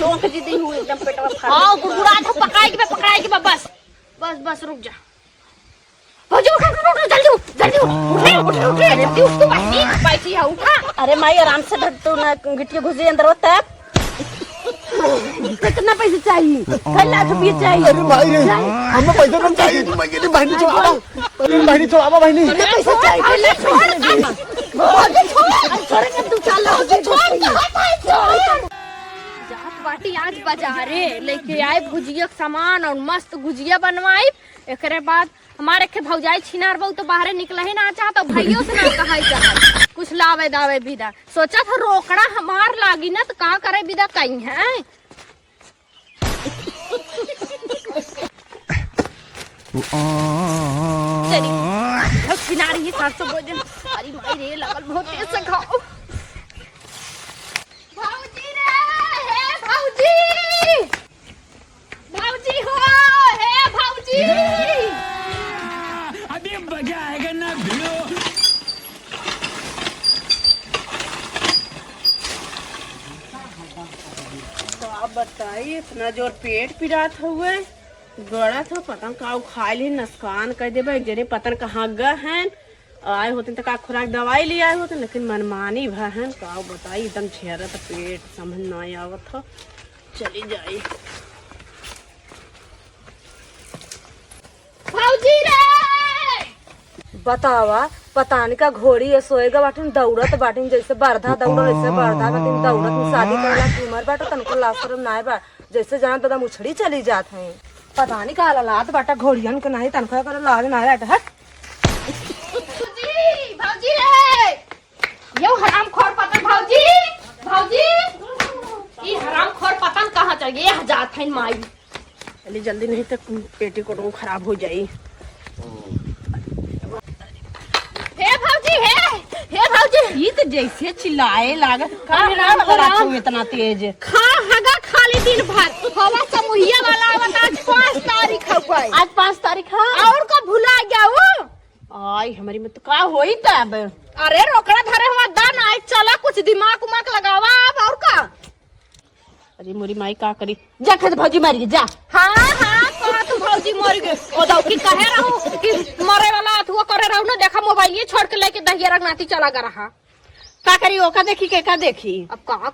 चौंक जी दी हूँ एकदम पेटवा फाड़। हाँ गुड़गुड़ा था पकड़ाई के बस बस बस रुक जा। जल्दी जल्दी उठ तू बैठी है उठा। अरे माई आराम से धर तू ना गिट्टी घुस जाए अंदर होता है। कितना पैसे चाहिए? कई लाख रुपये चाहिए। अरे भाई रे हमें पैसा कम चाहिए। मेरी बहनी छोड़ावा बहनी छोड़ावा बहनी पैसा चाहिए। छोड़ तू चल बाटी आज बाजारे लेके आए भुजिया सामान और मस्त भुजिया बनवाई। एक बाद हमारे के भौजाई छिनार बहु तो बाहर निकले ही ना चाहता भाइयों से ना कहा चाह कुछ लावे दावे विदा सोचा था रोकड़ा हमार लागी ना तो का करे विदा कहीं है। छिनारी ही 700 भोजन अरे माई रे लगल बहुत तेज से खाओ। भाऊजी हो हे भाऊजी अभी मजा आएगा ना भिड़ो। आप बताइए इतना जोर पेट पिरात हुए गड़ा था पतंग का खाए ली नुकसान कर दे जरे पतंग कहाँ गए हैं आए होते तो का खुराक दवाई ले आए होते लेकिन मनमानी भहन का बताई एकदम झेरत पेट समझ ना आवत था। चली जाई भाऊजी रे बतावा पतानी का घोड़ी है सोएगा बाटिन दौड़त बाटिन जैसे बरधा दौड़ो वैसे बरधा बाटिन दौड़त में शादी करेला उमर बाटो तनको लाशरम नाय बा जैसे जान दादा मुछड़ी चली जात है पता नहीं का लात बाटा घोड़ियन के नहीं तनखा कर लाज ना हट हट। भाऊजी रे यो हराम खोर पतन भाऊजी ये हराम खोर पतन कहाँ चल गए जात है माई। चली जल्दी नहीं तो पेटी को खराब हो जाई। हे भाऊजी ये तो जैसे चिल्लाए लागत का इतना तेज खा हगा खाली दिन भर हवा समूहिया वाला आवत आज 5 तारीख है आज 5 तारीख है और का भुला गया वो आई हमारी में तो का होई तब। अरे रोकड़ा धरे हुआ दान आए चला कुछ दिमाग उमाग लगावा अब और का। अरे मोरी माई का करी जा खेत भौजी मारी जा। हाँ तो भौजी मर गए ओ दौ की कहे रहूं कि मरे वाला अथवा करे रहूं ना देखा मोबाइल ये छोड़ के लेके दहिया रंगनाती चला गा रहा का करी ओका देखी के का देखी अब का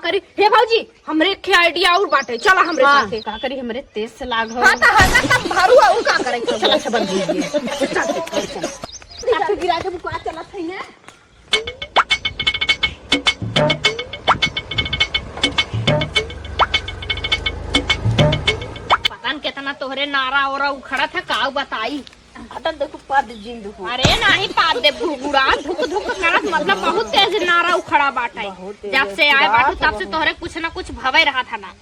करी हे भौजी हमरे के आइडिया और बाटे चला हमरे साथे का करी हमरे तेज से लाग हां तब भरू और का करे चला अच्छा बंद दीजिए चल गिरा के बुका चला थई है। पता न कितना तोहरे नारा और उखड़ा था का बताई हटन देखो पाद जिंद हो। अरे नहीं पाद दे भुगुड़ा धुक करत मतलब बहुत तेज नारा उखड़ा बाटा जब से आए बाटू तब से तोहरे कुछ ना कुछ भवे रहा था ना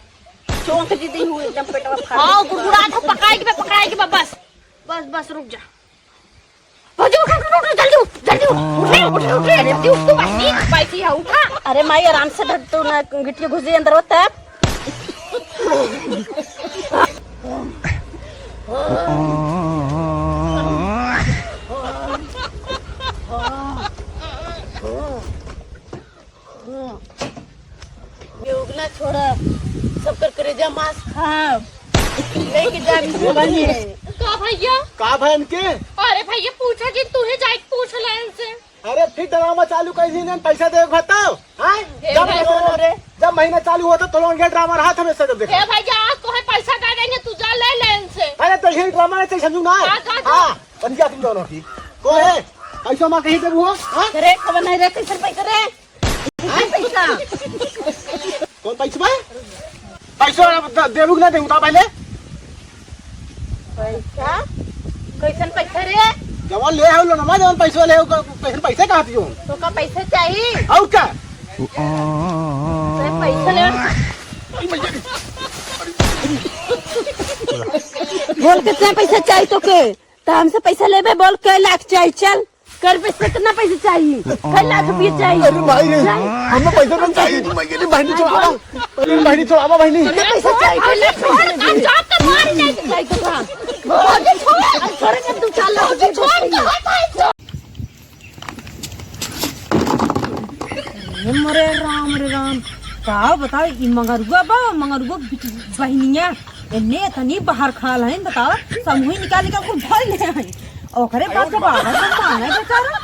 चौंक जी दी हूँ एकदम पेटवा फाड़। हाँ गुड़गुड़ा था पकड़ाई के बस बस बस रुक जा। जल्दी उठ तू बैठी है उठा। अरे माई आराम से धर तू ना गिट्टी घुस जाए अंदर होता है। उगला छोड़ा सब कर करे जा मांस खा लेके जा बनी का भैया का बहन के अरे भैया पूछा जी तू ही जाके पूछ ले इनसे। अरे फिर ड्रामा चालू कर दी पैसा दे बताओ जब महीना चालू हुआ तो लोग ड्रामा रहा था जब देखा। हे भैया आज तो है पैसा दे देंगे तू जा ले ले इनसे। अरे तो यही ड्रामा नहीं चाहिए समझू ना। हाँ बन गया तुम दोनों की को है पैसा माँ कहीं देबू हो रे खबर नहीं रे कैसे पैसा रे पैसा कौन पैसा पैसा देबू ना देबू पहले पैसा कैसन पैसा रे जवान ले आओ ना जवान पैसा ले पैसे कहाँ दियो तो का पैसा चाहिए और क्या पैसा ले बोल कितना पैसा चाहिए तो के तो हमसे पैसा लेबे बोल के लाख चाहिए चल कर पैसा कितना पैसा चाहिए कई लाख रुपये चाहिए। अरे भाई रे हमें पैसा कम चाहिए। मेरी बहनी छोड़ावा बहनी पैसा चाहिए तू चल मरे राम बताओ ई मंगरुआ बहनिया इन्ने तनी बाहर खाल है बताओ समूह निकाल कुल भर ले हैं ओकरे बाद जब आवाज मांगे बेचारा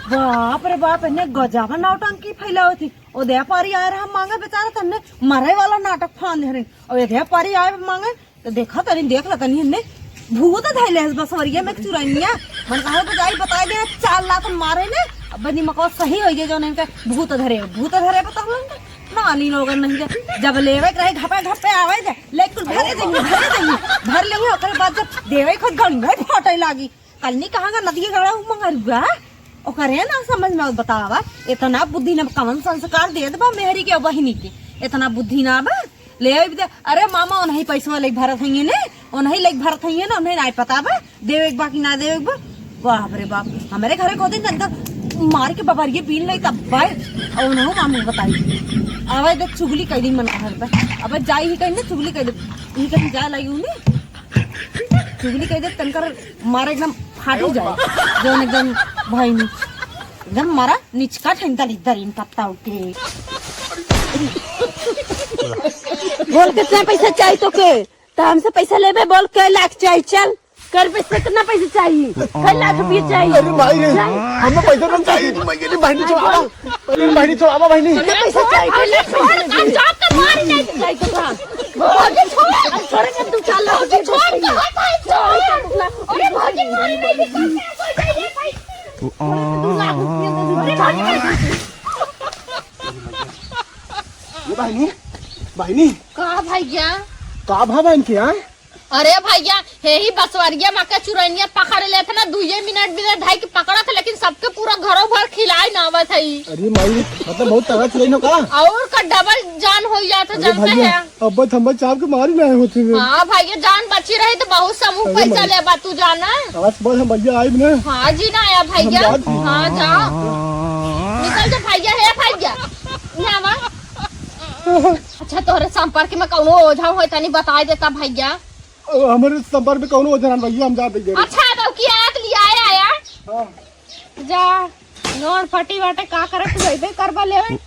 बाप रे बाप इन्ने गजावा नौटंकी फैलावत थी ओ दे पारी आए रहा मांगे बेचारा तन्ने मरे वाला नाटक फान ले रहे और ये दे पारी आए मांगे तो देखा तनी देख ला तनी इन्ने भूत धैले बसवरिया में चुराइया मन कहा बजाई बताई दे 4 लाख मारे ने अब निमको सही हो जे जोने के भूत धरे बताओ नानी लोग नहीं जब लेवे रहे घपे आवे दे लेकिन भर लेंगे ओकरे बाद जब देवे खुद गंगा फटे लागी कलनी कहां का नदी गड़ा मंगरुआ ओकरे ना समझ में बतावा इतना बुद्धि न कवन संस्कार दे दबा मेहरी के बहिनी के इतना बुद्धि ना बा ले दे अरे मामा उन्हीं पैसा ले भरत हइए ने उन्हीं ले भरत हइए ना उन्हें नहीं पता बा देवे बाकी ना देवे बा बाप रे बाप हमारे घरे को दिन अंदर मार के बबरिए पीन ले तब भाई और उन्होंने मामू बताई आवे देख चुगली कई दिन मन घर पे अब जाई ही कहीं चुगली कई दे ही कहीं जा लगी उन्हें चुगली कई दे तनकर मारे एकदम फाटू जाए जो एकदम भाई नहीं एकदम मारा निचका ठंडा इधर इन पत्ता उठे बोल कितना पैसा चाहिए तो के तो हमसे पैसा लेबे बोल के लाख चाहिए चल कर पैसा कितना पैसा चाहिए 6 लाख रुपये चाहिए अरे भाई रे हमें पैसा कम चाहिए मेरी बहनी छोड़ावा बहनी पैसा चाहिए जॉब का मार नहीं चाहिए तो था छोड़ के तू चल छोड़ अरे भागी मार नहीं ये बहनी का भैया का बहन के यहाँ अरे भैया हे ही बसवरिया मक्का चुरैनिया पकड़ ले थे ना 2 मिनट भी ढाई के पकड़ा था लेकिन सबके पूरा घरों भर खिलाई ना आवत है अरे माई मतलब बहुत तगड़ा चुराई ना का और का डबल जान हो जाता जानते हैं अब हम चाप के मारी ना होते हाँ भैया जान बची रही तो बहुत समूह पैसा ले बा तू जाना आज सुबह हम भैया आए ना हाँ जी ना आया भैया हाँ जाओ निकल जा भैया है भैया यहाँ अच्छा तोहरे संपर्क में कौनो ओझा हो तनी बता देता भैया हमारे संपर्क में कौन ओझा भैया हम जाते अच्छा तो की आयत लिया आया जा नोन फटी बाटे का करे तू वही करबा लेवे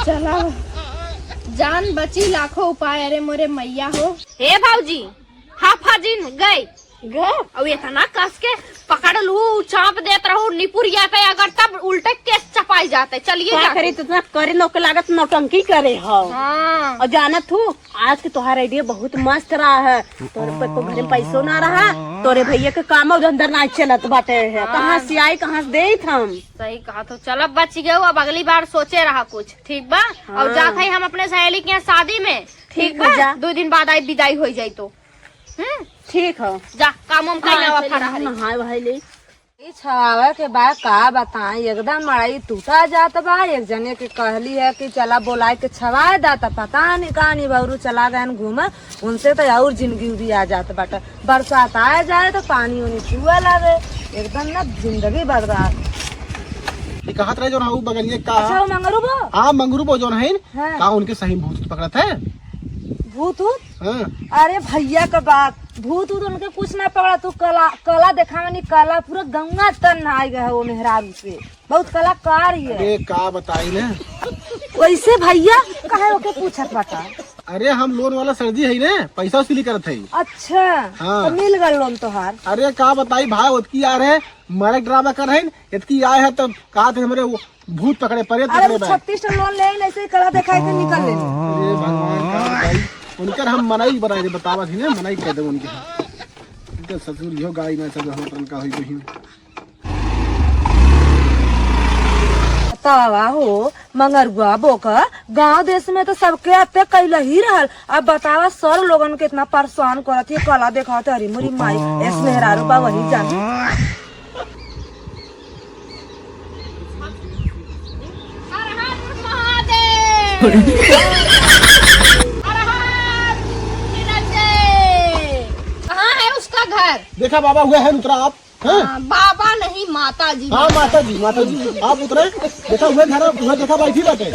चला जान बची लाखों उपाय अरे मोरे मैया हो हे भाऊजी हाँ फाजिन गए अब इतना कस के पकड़ लू चाप देत रहू निपुर जाते अगर तब उल्टे केस चपाई जाते चलिए क्या करे तो इतना करे लोग के लागत नौटंकी करे हो हाँ और जानत हूँ आज के तुम्हारा आइडिया बहुत मस्त रहा है तोरे पे को घर में पैसों ना रहा तोरे भैया के काम और अंदर ना चलत बाटे है कहाँ से आई कहाँ से दे हम सही कहा तो चलो बच गए अब अगली बार सोचे रहा कुछ ठीक बा और जा हम अपने सहेली के यहाँ शादी में ठीक बा 2 दिन बाद आई विदाई हो जाये तो ठीक है जा काम हम नहाए भाई ले छावा के बाद का बताएं एकदम मड़ाई टूटा जात बा एक जने के कहली है कि चला बोलाए के छवा दाता पता नहीं कहानी बहरू चला गए घूमे उनसे तो और जिंदगी भी आ जात बाटा बरसात आ जाए तो पानी उनी चुआ लागे एकदम ना जिंदगी बर्बाद ये कहा था जो ना वो बगलिए का अच्छा मंगरू बो हाँ मंगरू बो जो है हाँ। का उनके सही भूत पकड़ा था भूत हाँ। अरे भैया का बात भूत उनके कुछ ना पकड़ा तू कला देखा नहीं कला पूरा गंगा तन आ गया है वो मेहरारू से बहुत कलाकार ही है अरे का बताई ना वैसे भैया कहे ओके पूछत बाटा अरे हम लोन वाला सर्दी है ना पैसा उसी करत है अच्छा हाँ। तो मिल गल लोन तोहार अरे का बताई भाई उतकी आ रहे मरक ड्रामा कर रहे इतकी आए है तो कहा थे हमारे भूत पकड़े परे अरे 36 लोन ले ऐसे ही कला दिखाई थे निकल ले अरे भगवान का बताई उनकर हम मनाई बनाए थे बतावा थी ना मनाई कह दे उनके ससुर लियो गाय में सब होटल का हुई बहिन बतावा हो मंगरुआ बोका गांव देश में तो सबके अत्ते कैला ही रहल अब बतावा सर लोगन के इतना परेशान करत है कला दिखाते हरी मोरी माई एस मेहरारू बा वही जान कहाँ है उसका घर देखा बाबा हुआ है उतरा आप बाबा नहीं माता जी हाँ माता जी आप उतरे देखा हुए घर हुआ देखा बैठी बाटे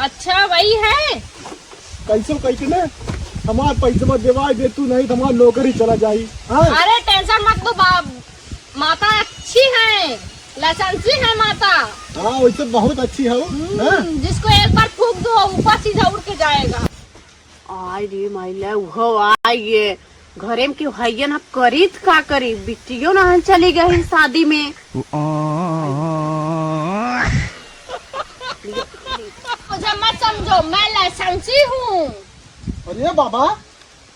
अच्छा वही है कैसे ना हमारा पैसा देवा दे तू नहीं तो हमारा नौकरी चला जाये अरे टेंशन मत लो माता अच्छी है लाइसेंसी है माता हाँ वैसे बहुत अच्छी हो। हाँ? जिसको एक बार फूक दो ऊपर सीधा उड़ के जाएगा। आय रे माइला उहो आइए घरे में क्यों है ना करीत का करी बिटियो ना चली गई शादी में। मुझे मत समझो, मैं लाइसेंसी हूँ। अरे बाबा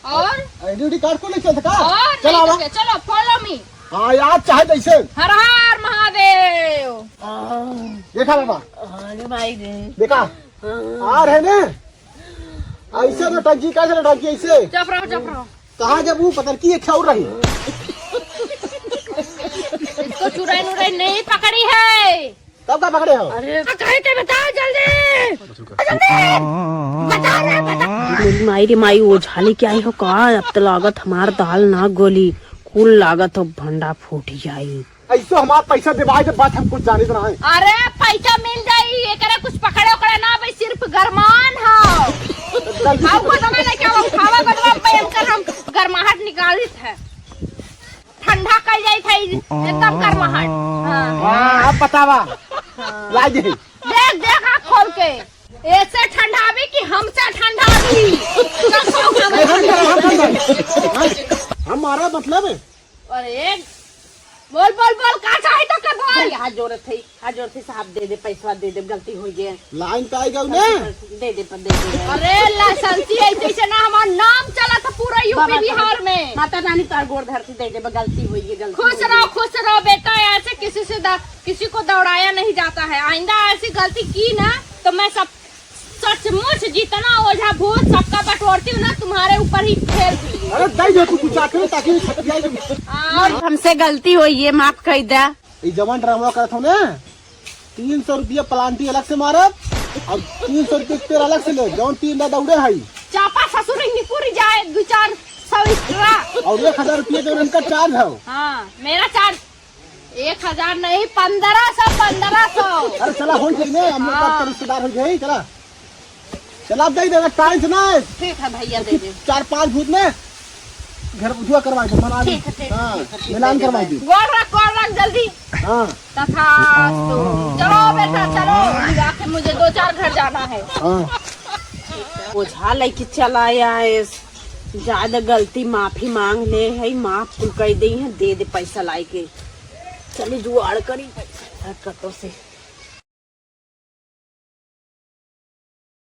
और आईडी कार्ड को लेके का और चलो नहीं तो आवा। क्या, चलो फॉलो मी। हाँ यार चाहे जैसे हर हर महादेव। देखा बाबा अरे माई रे देखा आ रहे ने ऐसे नौटंकी कैसे नौटंकी ऐसे चुप रहो। कहाँ जब वो पता की क्या हो रही इसको चुराई नुराई नहीं पकड़ी है। तब का पकड़े हो। अरे कहीं ते बताओ जल्दी। मेरी माई रे माई वो झाली क्या हो का अब तो लागत हमार दाल ना गोली कुल लागत हो भंडा फूट जाई। ऐसे हमारा पैसा दिवाई के बाद हम कुछ जाने तो नहीं। अरे पैसा मिल जाई एकरा कुछ पकड़े उकड़े ना भाई, सिर्फ गरमान हो। आपको तो मैंने क्या खावा बदवा भयंकर हम गरमाहट निकालित है, ठंडा कर जाई था एकदम गरमाहट। हाँ अब बतावा लाज है। देख आँख खोल के ऐसे ठंडा भी कि हमसे ठंडा भी। हमारा मतलब है अरे बोल का चाहे तो कर बोल। हाथ जोड़े थे साहब दे पैसा दे दे गलती हो गई लाइन पे आएगा उन्हें दे दे। अरे लाइसेंसी ऐसे ना हमारा नाम चला था पूरा यूपी बिहार में। माता रानी तार गोड़ धरती दे दे गलती हुई है गलती। खुश रहो बेटा, ऐसे किसी को दौड़ाया नहीं जाता है। आइंदा ऐसी गलती की ना तो मैं सब सचमुच जितना ओझा भूत सबका बटोरती हूँ ना तुम्हारे ऊपर ही फेर दूंगी। अरे दई दे तू कुछ आके ताकि छट जाए। हमसे गलती हुई है माफ कर दे। ये जवान ड्रामा करत हो ना 300 रुपया प्लांटी अलग से मारब और 300 रुपया तेरा अलग से ले जौन 3 ना दौड़े है चापा ससुरेंगी पूरी जाए 2-400 एक्स्ट्रा और 1000 रुपया जो उनका चार्ज है। हाँ मेरा चार्ज 1000 नहीं 1500। अरे चला हो जाए हम लोग का रिश्तेदार हो जाए। चला अब दे देगा टाइम से ना ठीक है भैया दे दे। 4-5 भूत में घर बुझवा करवा दे मना दे। हाँ मिलान करवा दे। गोड़ रख जल्दी। हाँ तथास्तु। चलो बेटा चलो, आखिर मुझे 2-4 घर जाना है। हाँ ओझा लेके चलाया है ज्यादा गलती माफी मांग ले है माफ कर दी है दे दे पैसा लाई के चले जुआड़ करी पैसा कतो से।